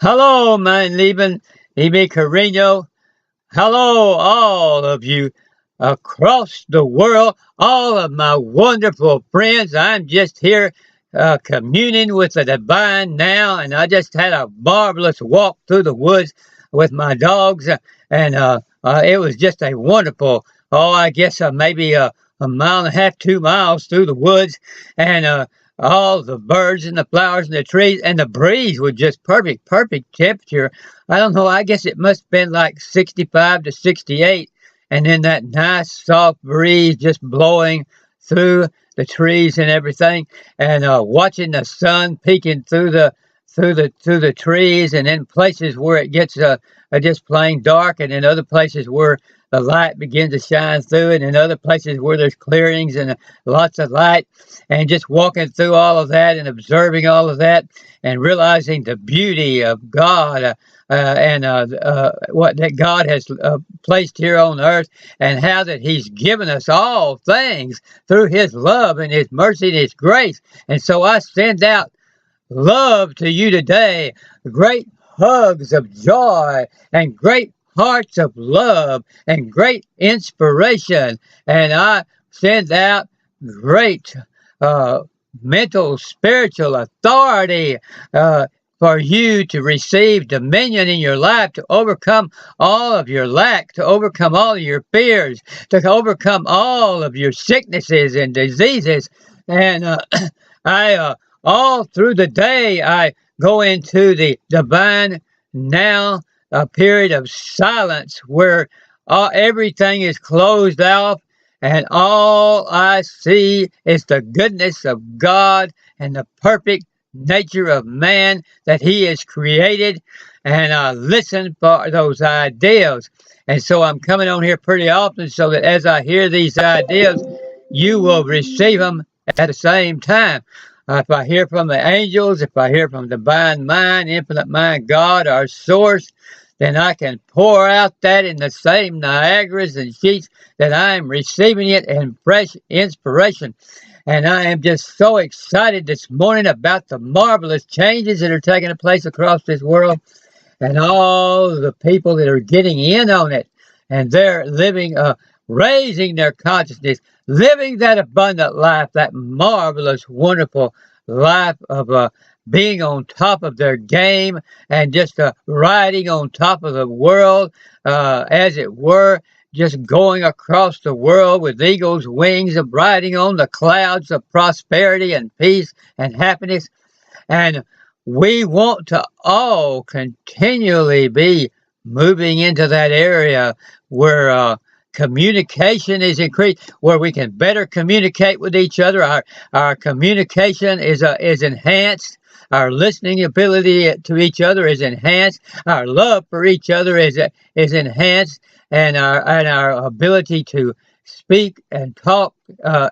Hello, mein Lieben, liebe Carino. Hello, all of you across the world, all of my wonderful friends. I'm just here communing with the divine now, and I just had a marvelous walk through the woods with my dogs, and it was just a wonderful, I guess maybe a mile and a half, 2 miles through the woods, and all the birds and the flowers and the trees and the breeze was just perfect, perfect temperature. I don't know. I guess it must have been like 65 to 68. And then that nice soft breeze just blowing through the trees and everything, and watching the sun peeking through the trees, and in places where it gets just plain dark, and in other places where the light begins to shine through it, and other places where there's clearings and lots of light, and just walking through all of that and observing all of that and realizing the beauty of God, and what that God has placed here on earth, and how that He's given us all things through His love and His mercy and His grace. And so I send out love to you today, great hugs of joy and great hearts of love and great inspiration. And I send out great uh, mental, spiritual authority for you to receive dominion in your life, to overcome all of your lack, to overcome all of your fears, to overcome all of your sicknesses and diseases. And I all through the day, I go into the divine now, a period of silence where everything is closed off, and all I see is the goodness of God and the perfect nature of man that He has created, and I listen for those ideas. And so I'm coming on here pretty often so that as I hear these ideas, you will receive them at the same time. If I hear from the angels, if I hear from divine mind, infinite mind, God, our source, then I can pour out that in the same Niagaras and sheets that I am receiving it in fresh inspiration. And I am just so excited this morning about the marvelous changes that are taking place across this world, and all the people that are getting in on it, and they're living, raising their consciousness, living that abundant life, that marvelous, wonderful life of being on top of their game, and just riding on top of the world, as it were, just going across the world with eagle's wings, of riding on the clouds of prosperity and peace and happiness. And we want to all continually be moving into that area where communication is increased, where we can better communicate with each other. Our communication is enhanced. Our listening ability to each other is enhanced. Our love for each other is enhanced, and our ability to speak and talk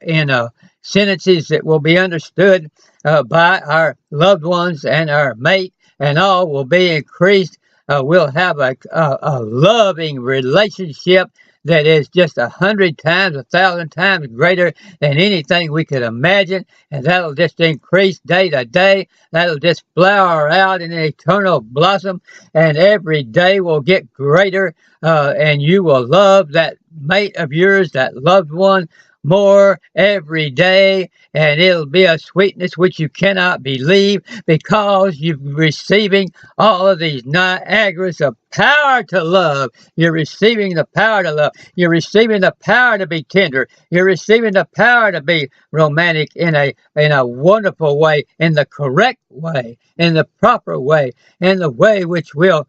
in sentences that will be understood by our loved ones and our mate, and all will be increased. We'll have a loving relationship that is just 100 times, 1,000 times greater than anything we could imagine, and that'll just increase day to day. That'll just flower out in an eternal blossom, and every day will get greater, and you will love that mate of yours, that loved one, more every day, and it'll be a sweetness which you cannot believe, because you're receiving all of these Niagaras of power to love. You're receiving the power to love. You're receiving the power to be tender. You're receiving the power to be romantic in a wonderful way, in the correct way, in the proper way, in the way which will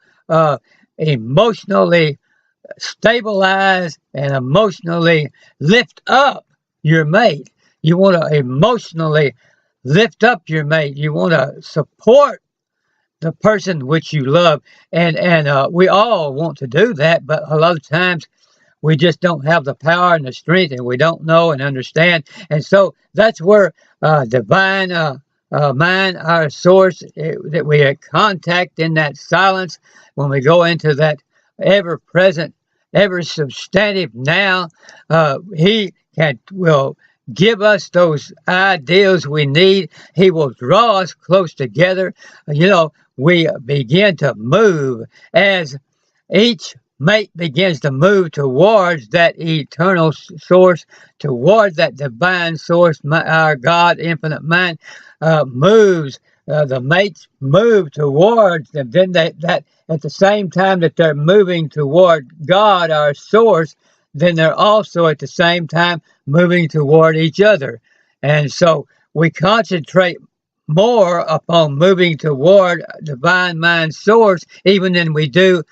emotionally stabilize and emotionally lift up your mate. You want to emotionally lift up your mate. You want to support the person which you love, and we all want to do that, but a lot of times we just don't have the power and the strength, and we don't know and understand. And so that's where divine mind, our source, that we contact in that silence, when we go into that ever present, ever substantive now. He will give us those ideas we need. He will draw us close together. You know, we begin to move as each mate begins to move towards that eternal source, towards that divine source. Our God, infinite mind, moves. The mates move towards them. Then that at the same time that they're moving toward God, our source, then they're also at the same time moving toward each other. And so we concentrate more upon moving toward divine mind source even than we do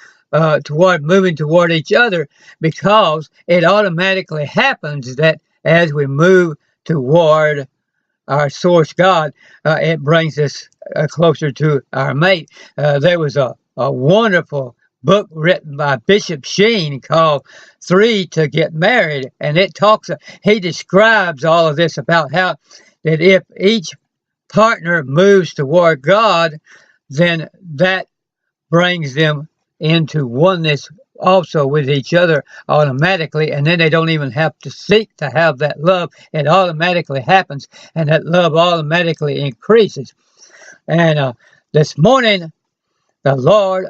toward moving toward each other, because it automatically happens that as we move toward our source God, it brings us closer to our mate. There was a wonderful book written by Bishop Sheen called Three to Get Married, and he describes all of this about how that if each partner moves toward God, then that brings them into oneness also with each other automatically, and then they don't even have to seek to have that love. It automatically happens, and that love automatically increases. And this morning, the Lord,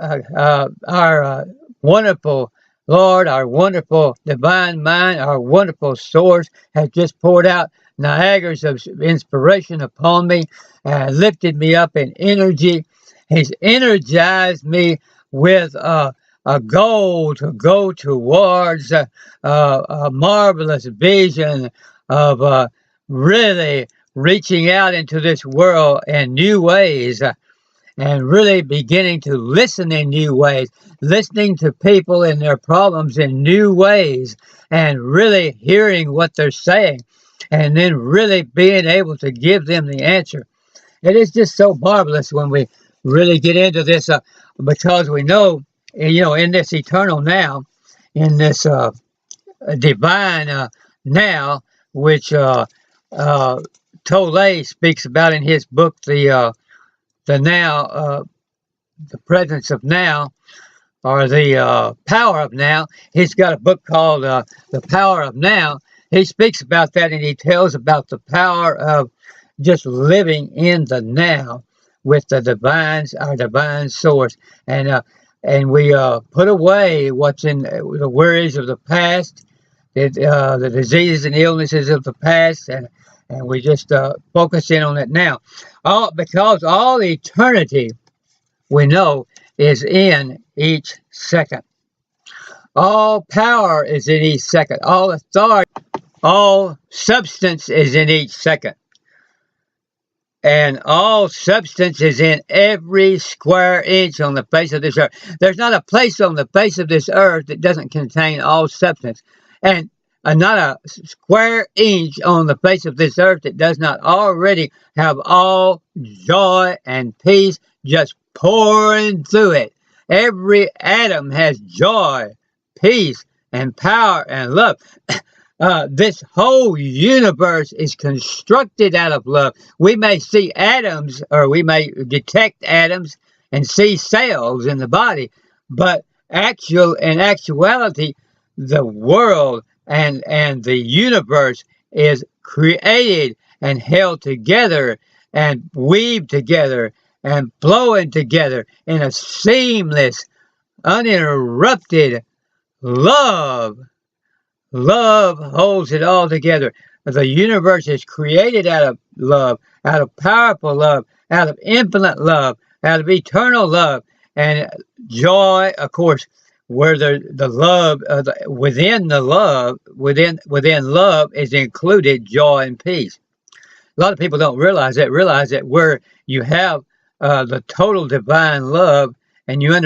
our wonderful Lord, our wonderful divine mind, our wonderful source, has just poured out Niagaras of inspiration upon me, lifted me up in energy. He's energized me with a goal to go towards a marvelous vision of really reaching out into this world in new ways, and really beginning to listen in new ways, listening to people and their problems in new ways, and really hearing what they're saying, and then really being able to give them the answer. It is just so marvelous when we really get into this, because we know, in this eternal now, in this divine now, which Tolle speaks about in his book, the now, the presence of now, or the power of now. He's got a book called The Power of Now. He speaks about that, and he tells about the power of just living in the now with the our divine source. And we put away what's in the worries of the past, the diseases and illnesses of the past, and we just focus in on it now. Because all eternity, we know, is in each second. All power is in each second. All authority, all substance is in each second. And all substance is in every square inch on the face of this earth. There's not a place on the face of this earth that doesn't contain all substance. And not a square inch on the face of this earth that does not already have all joy and peace just pouring through it. Every atom has joy, peace, and power and love. This whole universe is constructed out of love. We may see atoms, or we may detect atoms and see cells in the body, but in actuality, the world and the universe is created and held together and weaved together and flowing together in a seamless, uninterrupted love. Love holds it all together. The universe is created out of love, out of powerful love, out of infinite love, out of eternal love, and joy, of course, where the love within love is included joy and peace. A lot of people don't realize that where you have the total divine love, and you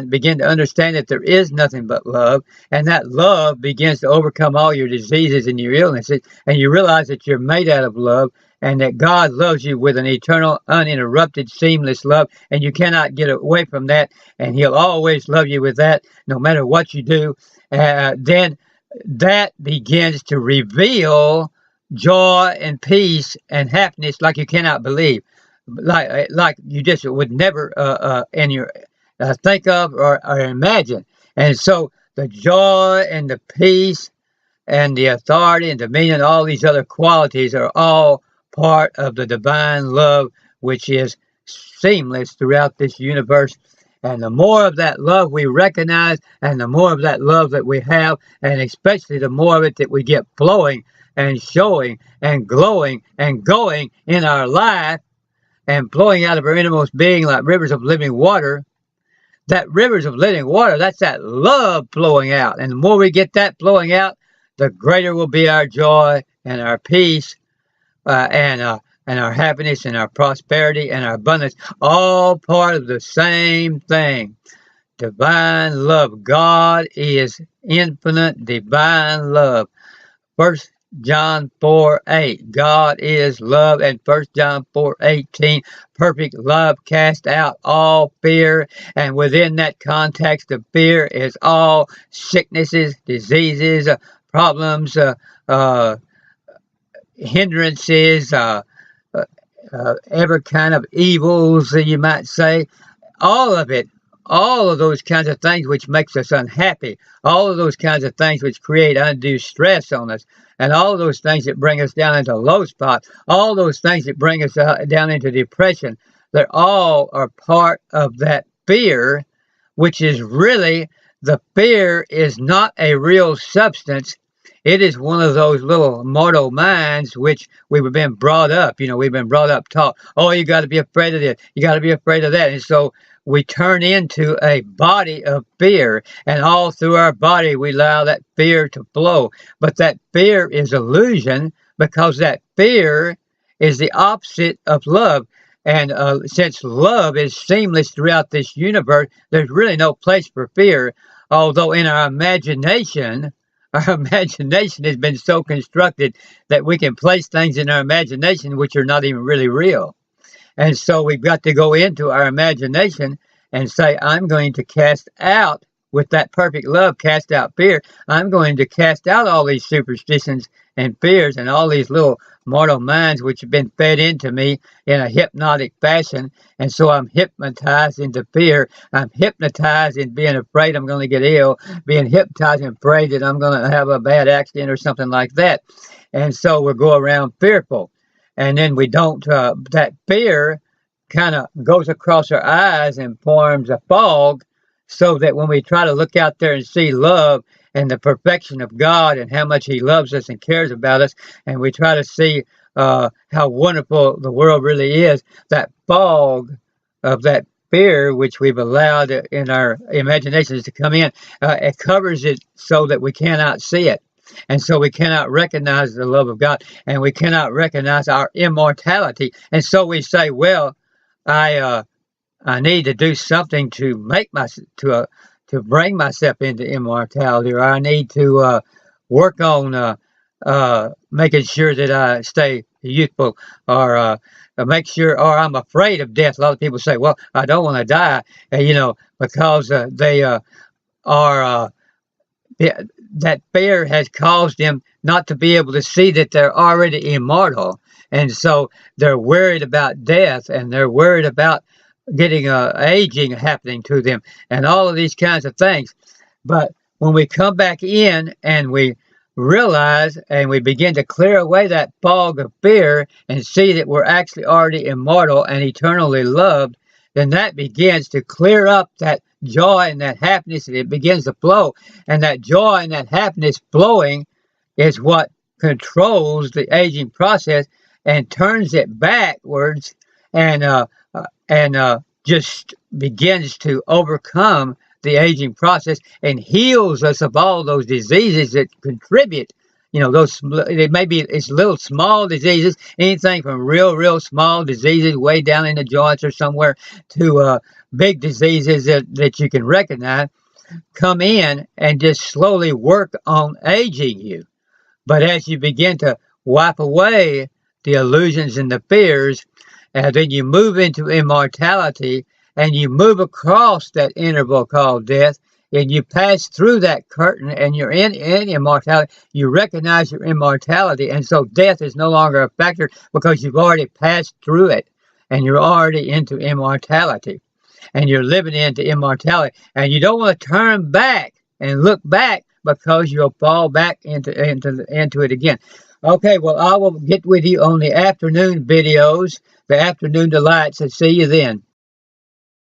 begin to understand that there is nothing but love, and that love begins to overcome all your diseases and your illnesses, and you realize that you're made out of love, and that God loves you with an eternal, uninterrupted, seamless love, and you cannot get away from that, and He'll always love you with that, no matter what you do. Then that begins to reveal joy and peace and happiness like you cannot believe, like you just would never in your think of or imagine. And so the joy and the peace and the authority and dominion, all these other qualities are all part of the divine love, which is seamless throughout this universe. And the more of that love we recognize, and the more of that love that we have, and especially the more of it that we get flowing and showing and glowing and going in our life and flowing out of our innermost being like rivers of living water, that rivers of living water, that's that love flowing out. And the more we get that flowing out, the greater will be our joy and our peace, and our happiness and our prosperity and our abundance, all part of the same thing. Divine love. God is infinite divine love. 1 John 4:8. God is love. And 1 John 4:18. Perfect love casts out all fear. And within that context of fear is all sicknesses, diseases, problems, hindrances, every kind of evils, you might say, all of it, all of those kinds of things which makes us unhappy, all of those kinds of things which create undue stress on us, and all of those things that bring us down into low spots, all those things that bring us down into depression, they all are part of that fear, which is really, the fear is not a real substance. It is one of those little mortal minds which we've been brought up. We've been brought up taught, oh, you got to be afraid of this. You got to be afraid of that. And so we turn into a body of fear. And all through our body, we allow that fear to flow. But that fear is illusion, because that fear is the opposite of love. And since love is seamless throughout this universe, there's really no place for fear. Although in our imagination has been so constructed that we can place things in our imagination which are not even really real. And so we've got to go into our imagination and say, I'm going to cast out, with that perfect love, cast out fear. I'm going to cast out all these superstitions and fears and all these little mortal minds which have been fed into me in a hypnotic fashion. And so I'm hypnotized into fear. I'm hypnotized in being afraid I'm going to get ill, being hypnotized and afraid that I'm going to have a bad accident or something like that. And so we'll go around fearful. And then we don't, that fear kind of goes across our eyes and forms a fog, so that when we try to look out there and see love and the perfection of God and how much He loves us and cares about us, and we try to see how wonderful the world really is, that fog of that fear which we've allowed in our imaginations to come in, it covers it so that we cannot see it. And so we cannot recognize the love of God, and we cannot recognize our immortality. And so we say, well, I need to do something to make to bring myself into immortality, or I need to work on making sure that I stay youthful, or make sure, or I'm afraid of death. A lot of people say, well, I don't want to die, because they are that fear has caused them not to be able to see that they're already immortal, and so they're worried about death, and they're worried about getting aging happening to them, and all of these kinds of things. But when we come back in and we realize and we begin to clear away that fog of fear and see that we're actually already immortal and eternally loved, then that begins to clear up that joy and that happiness, and it begins to flow. And that joy and that happiness flowing is what controls the aging process and turns it backwards, and just begins to overcome the aging process and heals us of all those diseases that contribute. Those, it may be, it's little small diseases, anything from real small diseases way down in the joints or somewhere to big diseases that you can recognize, come in and just slowly work on aging you. But as you begin to wipe away the illusions and the fears, and then you move into immortality, and you move across that interval called death, and you pass through that curtain, and you're in immortality. You recognize your immortality, and so death is no longer a factor, because you've already passed through it, and you're already into immortality, and you're living into immortality, and you don't want to turn back and look back, because you'll fall back into it again. Okay, well, I will get with you on the afternoon videos, the afternoon delights, and see you then.